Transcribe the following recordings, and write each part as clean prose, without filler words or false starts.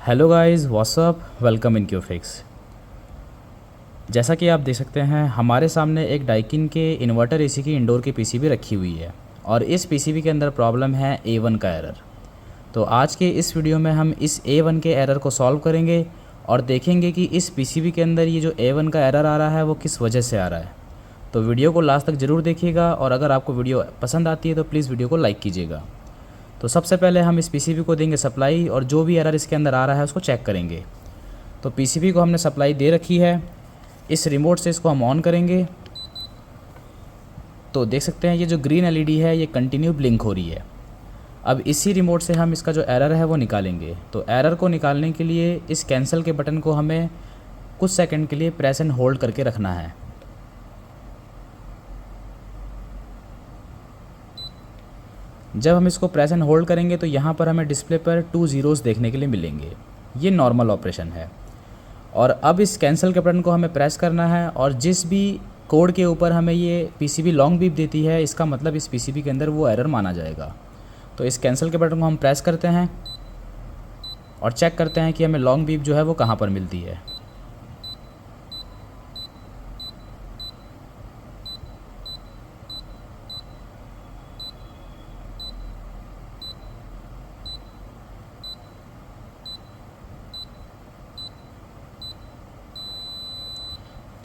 Hello guys, what's up, welcome in Qfix. जैसा कि आप देख सकते हैं हमारे सामने एक डाइकिन के इन्वर्टर एसी की इंडोर की पीसीबी रखी हुई है और इस पीसीबी के अंदर प्रॉब्लम है A1 का एरर। तो आज के इस वीडियो में हम इस A1 के एरर को सॉल्व करेंगे और देखेंगे कि इस पीसीबी के अंदर ये जो A1 का एरर आ रहा है वो किस वजह से आ रहा है। तो वीडियो को लास्ट तक ज़रूर देखिएगा और अगर आपको वीडियो पसंद आती है तो प्लीज़ वीडियो को लाइक कीजिएगा। तो सबसे पहले हम इस पीसीबी को देंगे सप्लाई और जो भी एरर इसके अंदर आ रहा है उसको चेक करेंगे। तो पीसीबी को हमने सप्लाई दे रखी है, इस रिमोट से इसको हम ऑन करेंगे तो देख सकते हैं ये जो ग्रीन एलईडी है ये कंटिन्यू ब्लिंक हो रही है। अब इसी रिमोट से हम इसका जो एरर है वो निकालेंगे। तो एरर को निकालने के लिए इस कैंसिल के बटन को हमें कुछ सेकंड के लिए प्रेस एंड होल्ड करके रखना है। जब हम इसको प्रेस एंड होल्ड करेंगे तो यहाँ पर हमें डिस्प्ले पर 2 ज़ीरोज़ देखने के लिए मिलेंगे। ये नॉर्मल ऑपरेशन है। और अब इस कैंसिल के बटन को हमें प्रेस करना है और जिस भी कोड के ऊपर हमें ये पीसीबी लॉन्ग बीप देती है इसका मतलब इस पीसीबी के अंदर वो एरर माना जाएगा। तो इस कैंसिल के बटन को हम प्रेस करते हैं और चेक करते हैं कि हमें लॉन्ग बीप जो है वो कहाँ पर मिलती है।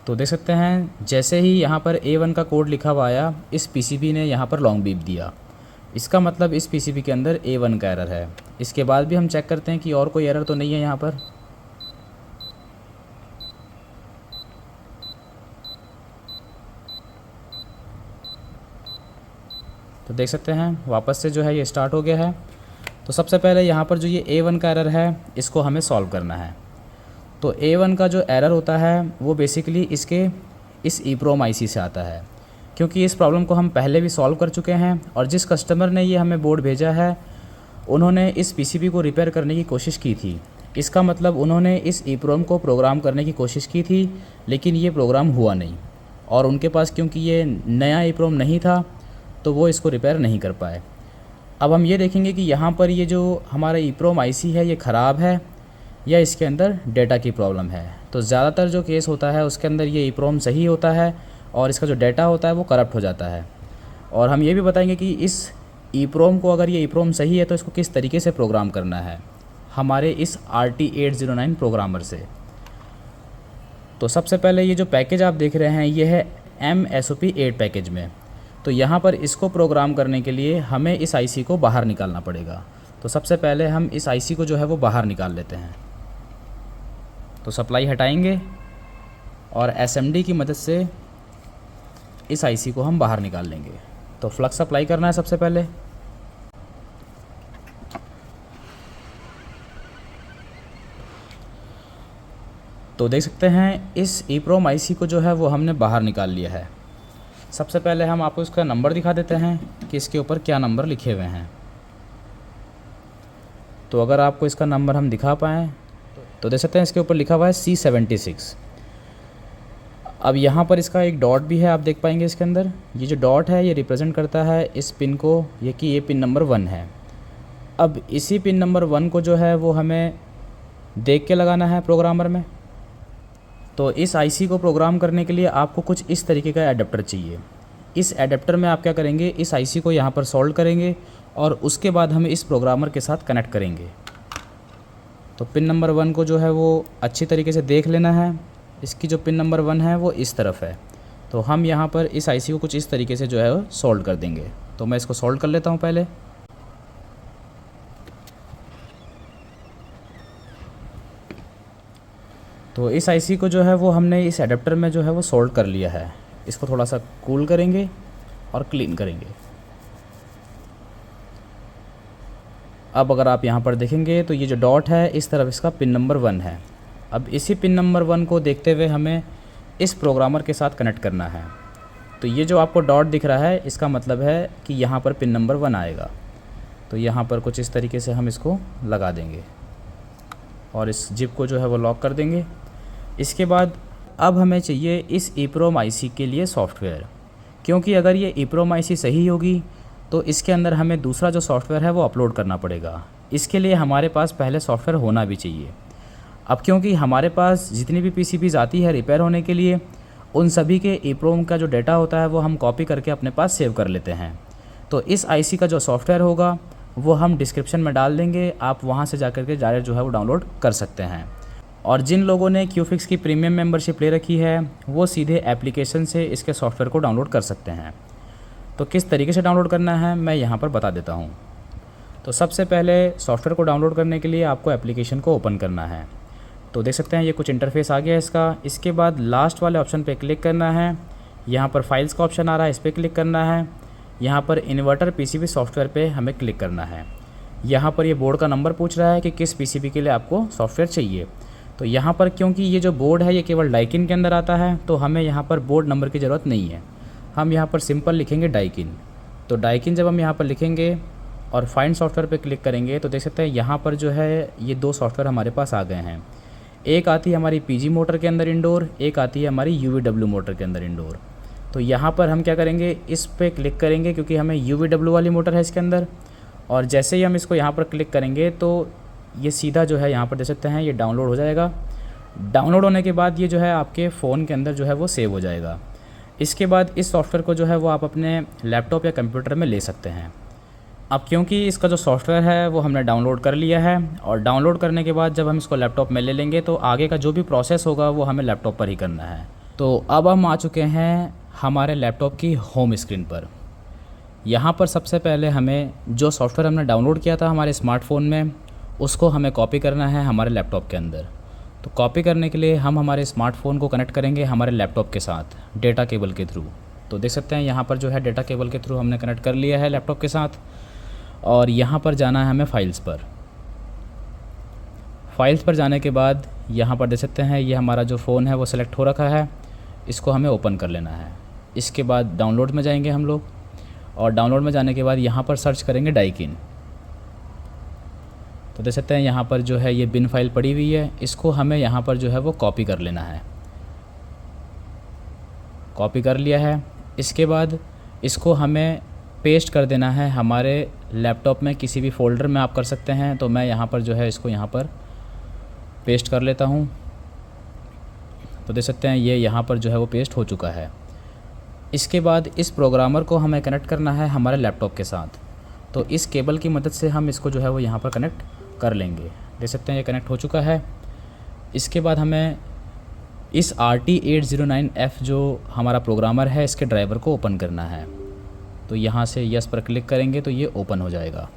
तो देख सकते हैं जैसे ही यहाँ पर A1 का कोड लिखा हुआ आया इस पीसीबी ने यहाँ पर लॉन्ग बीप दिया। इसका मतलब इस पीसीबी के अंदर A1 का एरर है। इसके बाद भी हम चेक करते हैं कि और कोई एरर तो नहीं है यहाँ पर। तो देख सकते हैं वापस से जो है ये स्टार्ट हो गया है। तो सबसे पहले यहाँ पर जो ये A1 का एरर है इसको हमें सॉल्व करना है। तो A1 का जो एरर होता है वो बेसिकली इसके इस EEPROM आईसी से आता है, क्योंकि इस प्रॉब्लम को हम पहले भी सॉल्व कर चुके हैं और जिस कस्टमर ने ये हमें बोर्ड भेजा है उन्होंने इस पीसीबी को रिपेयर करने की कोशिश की थी। इसका मतलब उन्होंने इस EEPROM को प्रोग्राम करने की कोशिश की थी लेकिन ये प्रोग्राम हुआ नहीं और उनके पास क्योंकि ये नया EEPROM नहीं था तो वो इसको रिपेयर नहीं कर पाए। अब हम ये देखेंगे कि यहाँ पर ये जो हमारा EEPROM आईसी है ये ख़राब है या इसके अंदर डेटा की प्रॉब्लम है। तो ज़्यादातर जो केस होता है उसके अंदर ये EEPROM सही होता है और इसका जो डेटा होता है वो करप्ट हो जाता है। और हम ये भी बताएंगे कि इस EEPROM को अगर ये EEPROM सही है तो इसको किस तरीके से प्रोग्राम करना है हमारे इस RT809 प्रोग्रामर से। तो सबसे पहले ये जो पैकेज आप देख रहे हैं ये है MSOP8 पैकेज में। तो यहाँ पर इसको प्रोग्राम करने के लिए हमें इस आईसी को बाहर निकालना पड़ेगा। तो सबसे पहले हम इस आईसी को जो है वो बाहर निकाल लेते हैं। तो सप्लाई हटाएंगे और एसएमडी की मदद से इस आईसी को हम बाहर निकाल लेंगे। तो फ्लक्स अप्लाई करना है सबसे पहले। तो देख सकते हैं इस EEPROM आईसी को जो है वो हमने बाहर निकाल लिया है। सबसे पहले हम आपको इसका नंबर दिखा देते हैं कि इसके ऊपर क्या नंबर लिखे हुए हैं। तो अगर आपको इसका नंबर हम दिखा पाएँ तो देख सकते हैं इसके ऊपर लिखा हुआ है C76। अब यहाँ पर इसका एक डॉट भी है, आप देख पाएंगे इसके अंदर ये जो डॉट है ये रिप्रेजेंट करता है इस पिन को, ये कि ये पिन नंबर 1 है। अब इसी पिन नंबर 1 को जो है वो हमें देख के लगाना है प्रोग्रामर में। तो इस आईसी को प्रोग्राम करने के लिए आपको कुछ इस तरीके का एडाप्टर चाहिए। इस एडाप्टर में आप क्या करेंगे, इस आईसी को यहाँ पर सोल्ड करेंगे और उसके बाद हमें इस प्रोग्रामर के साथ कनेक्ट करेंगे। तो पिन नंबर 1 को जो है वो अच्छी तरीके से देख लेना है। इसकी जो पिन नंबर 1 है वो इस तरफ है। तो हम यहाँ पर इस आईसी को कुछ इस तरीके से जो है वो सोल्ड कर देंगे। तो मैं इसको सोल्ड कर लेता हूँ पहले। तो इस आईसी को जो है वो हमने इस एडाप्टर में जो है वो सोल्ड कर लिया है। इसको थोड़ा सा कूल करेंगे और क्लीन करेंगे। अब अगर आप यहाँ पर देखेंगे तो ये जो डॉट है इस तरफ इसका पिन नंबर 1 है। अब इसी पिन नंबर 1 को देखते हुए हमें इस प्रोग्रामर के साथ कनेक्ट करना है। तो ये जो आपको डॉट दिख रहा है इसका मतलब है कि यहाँ पर पिन नंबर 1 आएगा। तो यहाँ पर कुछ इस तरीके से हम इसको लगा देंगे और इस जिप को जो है वो लॉक कर देंगे। इसके बाद अब हमें चाहिए इस EEPROM आईसी के लिए सॉफ्टवेयर, क्योंकि अगर ये EEPROM आईसी सही होगी तो इसके अंदर हमें दूसरा जो सॉफ्टवेयर है वो अपलोड करना पड़ेगा। इसके लिए हमारे पास पहले सॉफ्टवेयर होना भी चाहिए। अब क्योंकि हमारे पास जितनी भी पीसीबीज़ आती है रिपेयर होने के लिए, उन सभी के EEPROM का जो डेटा होता है वो हम कॉपी करके अपने पास सेव कर लेते हैं। तो इस आईसी का जो सॉफ्टवेयर होगा वो हम डिस्क्रिप्शन में डाल देंगे, आप वहाँ से जाकर के डायरेक्ट जो है वो डाउनलोड कर सकते हैं। और जिन लोगों ने क्यूफिक्स की प्रीमियम मेंबरशिप ले रखी है वो सीधे एप्लीकेशन से इसके सॉफ्टवेयर को डाउनलोड कर सकते हैं। तो किस तरीके से डाउनलोड करना है मैं यहाँ पर बता देता हूँ। तो सबसे पहले सॉफ्टवेयर को डाउनलोड करने के लिए आपको एप्लीकेशन को ओपन करना है। तो देख सकते हैं ये कुछ इंटरफेस आ गया है इसका। इसके बाद लास्ट वाले ऑप्शन पे क्लिक करना है, यहाँ पर फाइल्स का ऑप्शन आ रहा है, इस पर क्लिक करना है। यहाँ पर इन्वर्टर पीसीबी सॉफ्टवेयर पे हमें क्लिक करना है। यहाँ पर ये बोर्ड का नंबर पूछ रहा है कि किस पीसीबी के लिए आपको सॉफ्टवेयर चाहिए। तो यहाँ पर क्योंकि ये जो बोर्ड है ये केवल डाइकिन के अंदर आता है तो हमें यहाँ पर बोर्ड नंबर की ज़रूरत नहीं है, हम यहाँ पर सिंपल लिखेंगे डाइकिन। तो डाइकिन जब हम यहाँ पर लिखेंगे और फाइंड सॉफ्टवेयर पे क्लिक करेंगे तो देख सकते हैं यहाँ पर जो है ये 2 सॉफ्टवेयर हमारे पास आ गए हैं। एक आती है हमारी पीजी मोटर के अंदर इंडोर, एक आती है हमारी यूवीडब्ल्यू मोटर के अंदर इंडोर। तो यहाँ पर हम क्या करेंगे, इस पे क्लिक करेंगे क्योंकि हमें यूवीडब्ल्यू वाली मोटर है इसके अंदर। और जैसे ही हम इसको यहाँ पर क्लिक करेंगे तो ये सीधा जो है यहाँ पर देख सकते हैं ये डाउनलोड हो जाएगा। डाउनलोड होने के बाद ये जो है आपके फ़ोन के अंदर जो है वो सेव हो जाएगा। इसके बाद इस सॉफ्टवेयर को जो है वो आप अपने लैपटॉप या कंप्यूटर में ले सकते हैं। अब क्योंकि इसका जो सॉफ्टवेयर है वो हमने डाउनलोड कर लिया है और डाउनलोड करने के बाद जब हम इसको लैपटॉप में ले लेंगे तो आगे का जो भी प्रोसेस होगा वो हमें लैपटॉप पर ही करना है। तो अब हम आ चुके हैं हमारे लैपटॉप की होम स्क्रीन पर। यहाँ पर सबसे पहले हमें जो सॉफ्टवेयर हमने डाउनलोड किया था हमारे स्मार्टफ़ोन में उसको हमें कॉपी करना है हमारे लैपटॉप के अंदर। तो कॉपी करने के लिए हम हमारे स्मार्टफ़ोन को कनेक्ट करेंगे हमारे लैपटॉप के साथ डेटा केबल के थ्रू। तो देख सकते हैं यहाँ पर जो है डेटा केबल के थ्रू हमने कनेक्ट कर लिया है लैपटॉप के साथ। और यहाँ पर जाना है हमें फाइल्स पर। फाइल्स पर जाने के बाद यहाँ पर देख सकते हैं ये हमारा जो फ़ोन है वो सिलेक्ट हो रखा है, इसको हमें ओपन कर लेना है। इसके बाद डाउनलोड में जाएंगे हम लोग और डाउनलोड में जाने के बाद यहाँ पर सर्च करेंगे डाइकिन। तो देख सकते हैं यहाँ पर जो है ये बिन फाइल पड़ी हुई है, इसको हमें यहाँ पर जो है वो कॉपी कर लेना है। कॉपी कर लिया है। इसके बाद इसको हमें पेस्ट कर देना है हमारे लैपटॉप में, किसी भी फ़ोल्डर में आप कर सकते हैं। तो मैं यहाँ पर जो है इसको यहाँ पर पेस्ट कर लेता हूँ। तो देख सकते हैं ये यहाँ पर जो है वो पेस्ट हो चुका है। इसके बाद इस प्रोग्रामर को हमें कनेक्ट करना है हमारे लैपटॉप के साथ। तो इस केबल की मदद से हम इसको जो है वो यहाँ पर कनेक्ट कर लेंगे। देख सकते हैं ये कनेक्ट हो चुका है। इसके बाद हमें इस RT809F जो हमारा प्रोग्रामर है इसके ड्राइवर को ओपन करना है। तो यहाँ से यस पर क्लिक करेंगे तो ये ओपन हो जाएगा।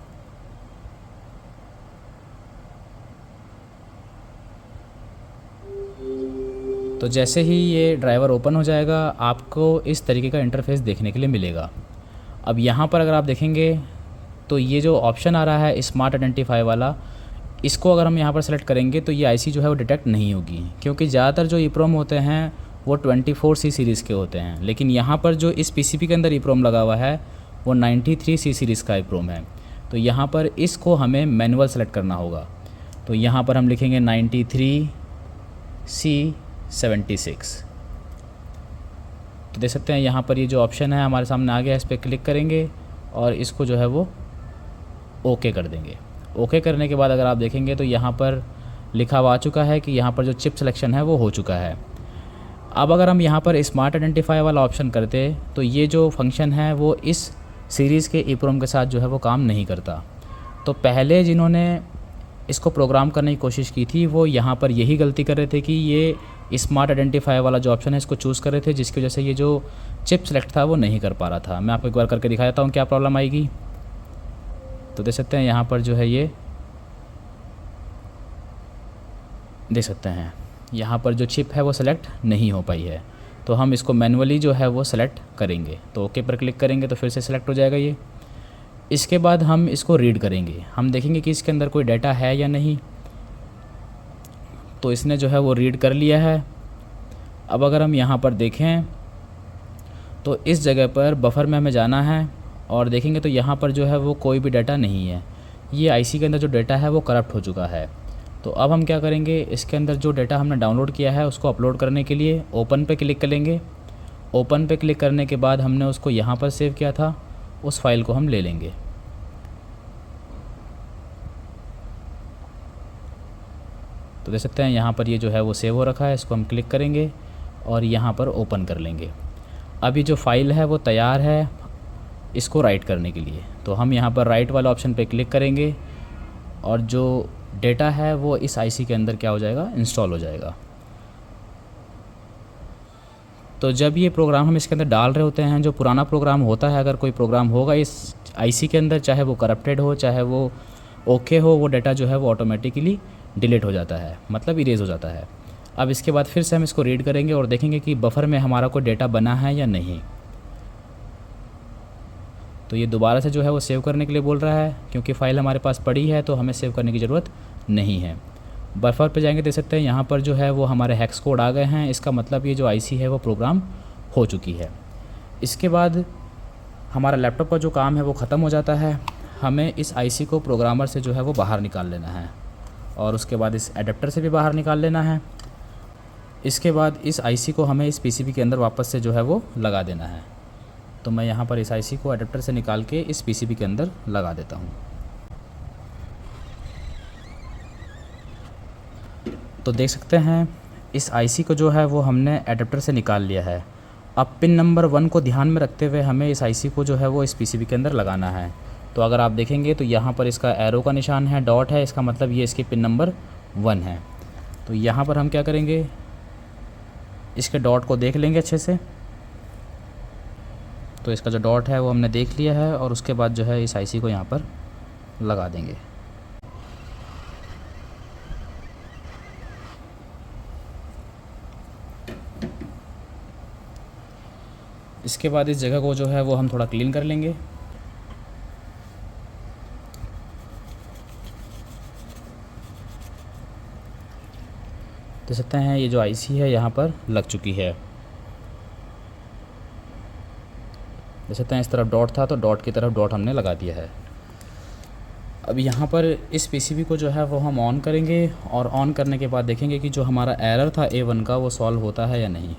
तो जैसे ही ये ड्राइवर ओपन हो जाएगा आपको इस तरीके का इंटरफेस देखने के लिए मिलेगा। अब यहाँ पर अगर आप देखेंगे तो ये जो ऑप्शन आ रहा है स्मार्ट आइडेंटिफाई वाला, इसको अगर हम यहाँ पर सेलेक्ट करेंगे तो ये आईसी जो है वो डिटेक्ट नहीं होगी, क्योंकि ज़्यादातर जो EEPROM होते हैं वो 24C सीरीज़ के होते हैं। लेकिन यहाँ पर जो इस पीसीबी के अंदर EEPROM लगा हुआ है वो 93C सीरीज़ का EEPROM है। तो यहाँ पर इसको हमें मैनुअल सेलेक्ट करना होगा। तो यहाँ पर हम लिखेंगे 93C76। तो देख सकते हैं यहाँ पर ये जो ऑप्शन है हमारे सामने आ गया, इस पर क्लिक करेंगे और इसको जो है वो ओके कर देंगे। ओके करने के बाद अगर आप देखेंगे तो यहाँ पर लिखा हुआ आ चुका है कि यहाँ पर जो चिप सिलेक्शन है वो हो चुका है। अब अगर हम यहाँ पर स्मार्ट आइडेंटिफाई वाला ऑप्शन करते तो ये जो फंक्शन है वो इस सीरीज़ के EEPROM के साथ जो है वो काम नहीं करता। तो पहले जिन्होंने इसको प्रोग्राम करने की कोशिश की थी वो यहाँ पर यही गलती कर रहे थे कि ये स्मार्ट आइडेंटिफाई वाला जो ऑप्शन है इसको चूज़ कर रहे थे, जिसकी वजह से ये जो चिप सेलेक्ट था वो नहीं कर पा रहा था। मैं आपको एक बार करके दिखा देता हूँ क्या प्रॉब्लम आएगी। तो देख सकते हैं यहाँ पर जो है ये देख सकते हैं यहाँ पर जो चिप है वो सेलेक्ट नहीं हो पाई है। तो हम इसको मैनुअली जो है वो सेलेक्ट करेंगे। तो ओके पर क्लिक करेंगे तो फिर से सेलेक्ट हो जाएगा ये। इसके बाद हम इसको रीड करेंगे, हम देखेंगे कि इसके अंदर कोई डाटा है या नहीं। तो इसने जो है वो रीड कर लिया है। अब अगर हम यहाँ पर देखें तो इस जगह पर बफर में हमें जाना है और देखेंगे तो यहाँ पर जो है वो कोई भी डाटा नहीं है। ये आईसी के अंदर जो डाटा है वो करप्ट हो चुका है। तो अब हम क्या करेंगे, इसके अंदर जो डाटा हमने डाउनलोड किया है उसको अपलोड करने के लिए ओपन पे क्लिक करेंगे। ओपन पे क्लिक करने के बाद हमने उसको यहाँ पर सेव किया था, उस फाइल को हम ले लेंगे। तो देख सकते हैं यहाँ पर ये जो है वो सेव हो रखा है, इसको हम क्लिक करेंगे और यहाँ पर ओपन कर लेंगे। अभी जो फ़ाइल है वो तैयार है इसको राइट करने के लिए, तो हम यहाँ पर राइट वाला ऑप्शन पे क्लिक करेंगे और जो डेटा है वो इस आईसी के अंदर क्या हो जाएगा, इंस्टॉल हो जाएगा। तो जब ये प्रोग्राम हम इसके अंदर डाल रहे होते हैं, जो पुराना प्रोग्राम होता है, अगर कोई प्रोग्राम होगा इस आईसी के अंदर, चाहे वो करप्टेड हो चाहे वो ओके हो, वो डेटा जो है वो ऑटोमेटिकली डिलीट हो जाता है, मतलब इरेज हो जाता है। अब इसके बाद फिर से हम इसको रीड करेंगे और देखेंगे कि बफर में हमारा कोई डेटा बना है या नहीं। तो ये दोबारा से जो है वो सेव करने के लिए बोल रहा है, क्योंकि फ़ाइल हमारे पास पड़ी है तो हमें सेव करने की ज़रूरत नहीं है। बफर पे जाएंगे, देख सकते हैं यहाँ पर जो है वो हमारे हेक्स कोड आ गए हैं। इसका मतलब ये जो आईसी है वो प्रोग्राम हो चुकी है। इसके बाद हमारा लैपटॉप का जो काम है वो ख़त्म हो जाता है। हमें इस आईसी को प्रोग्रामर से जो है वो बाहर निकाल लेना है और उसके बाद इस एडेप्टर से भी बाहर निकाल लेना है। इसके बाद इस आईसी को हमें इस पीसीबी के अंदर वापस से जो है वो लगा देना है। तो मैं यहाँ पर इस आईसी को एडेप्टर से निकाल के इस पीसीबी के अंदर लगा देता हूँ। तो देख सकते हैं इस आईसी को जो है वो हमने एडेप्टर से निकाल लिया है। अब पिन नंबर 1 को ध्यान में रखते हुए हमें इस आईसी को जो है वो इस पीसीबी के अंदर लगाना है। तो अगर आप देखेंगे तो यहाँ पर इसका एरो का निशान है, डॉट है, इसका मतलब ये इसकी पिन नंबर 1 है। तो यहाँ पर हम क्या करेंगे, इसके डॉट को देख लेंगे अच्छे से। तो इसका जो डॉट है वो हमने देख लिया है और उसके बाद जो है इस आईसी को यहाँ पर लगा देंगे। इसके बाद इस जगह को जो है वो हम थोड़ा क्लीन कर लेंगे। देख सकते हैं ये जो आईसी है यहाँ पर लग चुकी है। देख सकते हैं इस तरफ डॉट था तो डॉट की तरफ डॉट हमने लगा दिया है। अब यहाँ पर इस पीसीबी को जो है वो हम ऑन करेंगे और ऑन करने के बाद देखेंगे कि जो हमारा एरर था A1 का वो सॉल्व होता है या नहीं।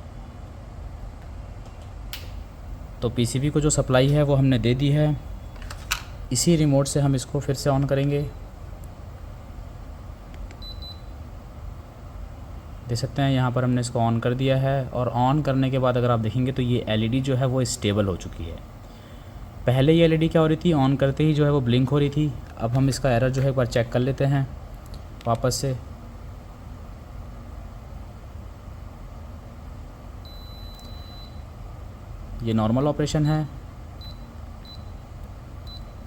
तो पीसीबी को जो सप्लाई है वो हमने दे दी है। इसी रिमोट से हम इसको फिर से ऑन करेंगे। देख सकते हैं यहाँ पर हमने इसको ऑन कर दिया है और ऑन करने के बाद अगर आप देखेंगे तो ये एलईडी जो है वो स्टेबल हो चुकी है। पहले ये एलईडी क्या हो रही थी, ऑन करते ही जो है वो ब्लिंक हो रही थी। अब हम इसका एरर जो है एक बार चेक कर लेते हैं वापस से। ये नॉर्मल ऑपरेशन है।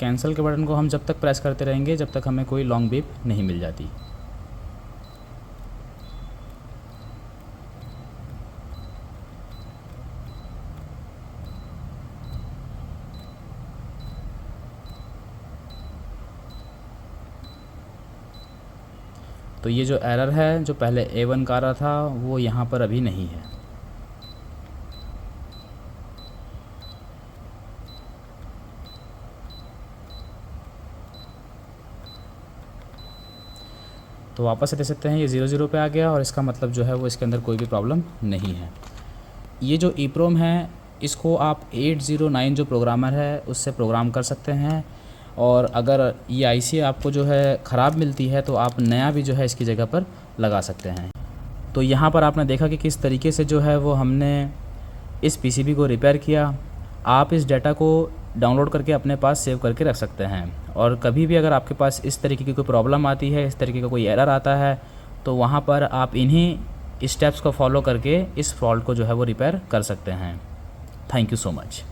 कैंसिल के बटन को हम जब तक प्रेस करते रहेंगे जब तक हमें कोई लॉन्ग बीप नहीं मिल जाती। तो ये जो एरर है जो पहले A1 का आ रहा था वो यहाँ पर अभी नहीं है। तो वापस से देख सकते हैं ये 00 पे आ गया और इसका मतलब जो है वो इसके अंदर कोई भी प्रॉब्लम नहीं है। ये जो EEPROM है इसको आप 809 जो प्रोग्रामर है उससे प्रोग्राम कर सकते हैं और अगर ये आईसी आपको जो है ख़राब मिलती है तो आप नया भी जो है इसकी जगह पर लगा सकते हैं। तो यहाँ पर आपने देखा कि किस तरीके से जो है वो हमने इस पीसीबी को रिपेयर किया। आप इस डाटा को डाउनलोड करके अपने पास सेव करके रख सकते हैं और कभी भी अगर आपके पास इस तरीके की कोई प्रॉब्लम आती है, इस तरीके का कोई एरर आता है, तो वहाँ पर आप इन्हीं स्टेप्स को फॉलो करके इस फॉल्ट को जो है वो रिपेयर कर सकते हैं। Thank you so much.